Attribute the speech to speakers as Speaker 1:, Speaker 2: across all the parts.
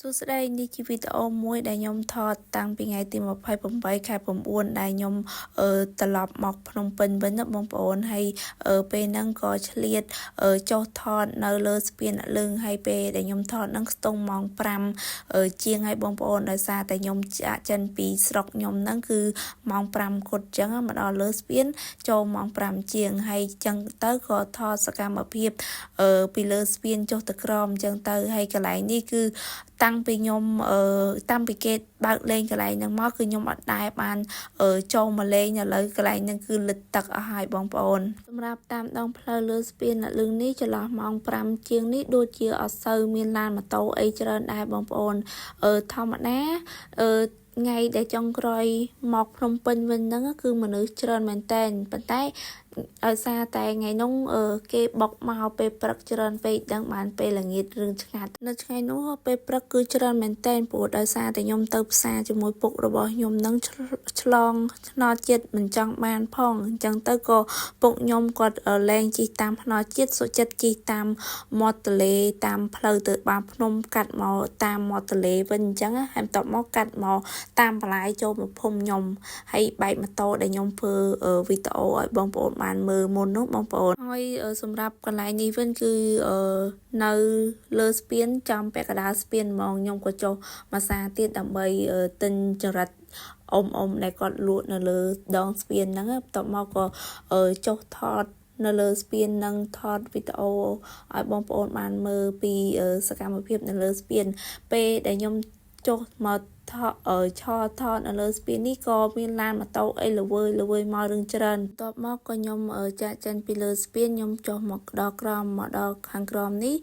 Speaker 1: សួស្តីនេះជាវីដេអូមួយដែលខ្ញុំថតតាំងពីថ្ងៃទី28 ខែ 9 ដែលខ្ញុំត្រឡប់មកភ្នំពេញវិញណាបងប្អូនហើយពេលហ្នឹងក៏ឆ្លៀតចុះថតនៅលើស្ពានអ្នកលឹងហើយពេលដែលខ្ញុំថតហ្នឹងស្ទង់ម៉ោង5ជាងហើយបងប្អូនដោយសារតែខ្ញុំចាក់ចិនពីស្រុកខ្ញុំហ្នឹងគឺម៉ោង5គត់ចឹងមកដល់លើស្ពានចូលម៉ោង5ជាងហើយចឹងទៅក៏ថតសកម្មភាពពីលើស្ពានចុះទៅក្រោមចឹងទៅហើយកន្លែងនេះគឺតាំងពីខ្ញុំតាំងពីគេបើកលេងកន្លែងហ្នឹងមកគឺខ្ញុំអត់ដែរបានចូលមកលេងនៅលើកន្លែងហ្នឹងគឺលិចទឹកអស់ហើយបងប្អូនសម្រាប់តាមដងផ្លូវលើស្ពានអ្នកលឹងនេះចន្លោះម៉ោង5ជាងនេះដូចជាអត់សូវមានឡានម៉ូតូអីច្រើនដែរបងប្អូនធម្មតាថ្ងៃដែលចុងក្រោយមកភ្នំពេញវិញហ្នឹងគឺមនុស្សច្រើនមែនតើប៉ុន្តែដោយសារតែថ្ងៃនោះគេបុកមកពេលព្រឹកច្រើនពេកដឹងបានពេលល្ងាចរឿងឆ្ងាត់នៅថ្ងៃនោះពេលព្រឹកគឺច្រើនមែនតើព្រោះដោយសារតែខ្ញុំទៅផ្សារជាមួយពុករបស់ខ្ញុំនឹងឆ្លងថ្នល់ជាតិមិនចង់បានផងអញ្ចឹងទៅក៏ពុកខ្ញុំគាត់លែងជិះតាមថ្នល់ជាតិសុចិត្តជិះតាមមាត់ទន្លេតាមផ្លូវទៅបាភ្នំកាត់មកតាមមាត់ទន្លេវិញអញ្ចឹងហើយបន្ទាប់មកកាត់មកតាមបន្លាយចូលមកភូមិខ្ញុំហើយបែកម៉ូតូដែលខ្ញុំធ្វើវីដេអូឲ្យបងប្អូនបានមើលមុននោះបងប្អូនហើយសម្រាប់កន្លែងនេះវិញគឺនៅលើស្ពានចំពាក់កណ្ដាលស្ពានហ្មងខ្ញុំក៏ចុះមកសាទៀតដើម្បីទិញចរិតអ៊ំដែលគាត់លក់នៅលើដងស្ពានហ្នឹងបន្ទាប់មកក៏ចុះថតនៅលើស្ពាននឹងថតវីដេអូឲ្យបងប្អូនបានមើលពីសកម្មភាពនៅលើស្ពានពេលដែលខ្ញុំចុះមកឆថតនៅលើស្ពាននេះក៏មានឡានម៉ូតូអីល្វើយមករឿងច្រើនបន្ទាប់មកក៏ខ្ញុំចាក់ចិនពីលើស្ពានខ្ញុំចុះមកដល់ក្រោមមកដល់ខាងក្រោមនេះ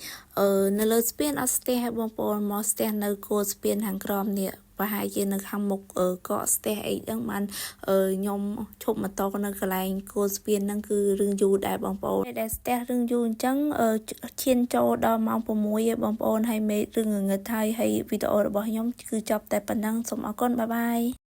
Speaker 1: នៅលើស្ពានអត់ស្ទះឲ្យបងប្អូនមកស្ទះនៅគោលស្ពានខាងក្រោមនេះប្រហែលជានៅខាងមុខកកស្ទះអីហ្នឹងបានខ្ញុំឈប់ម៉ូតូនៅកន្លែងគោលស្ពានហ្នឹងគឺរឿងយូរដែរបងប្អូនដែលស្ទះរឿងយូរអញ្ចឹងឈានចូលដល់ម៉ោង6ហើយបងប្អូនហើយមេរឿងងងឹតហើយវីដេអូរបស់ខ្ញុំគឺចប់តែប៉ុណ្ណឹងសូមអរគុណបាយបាយ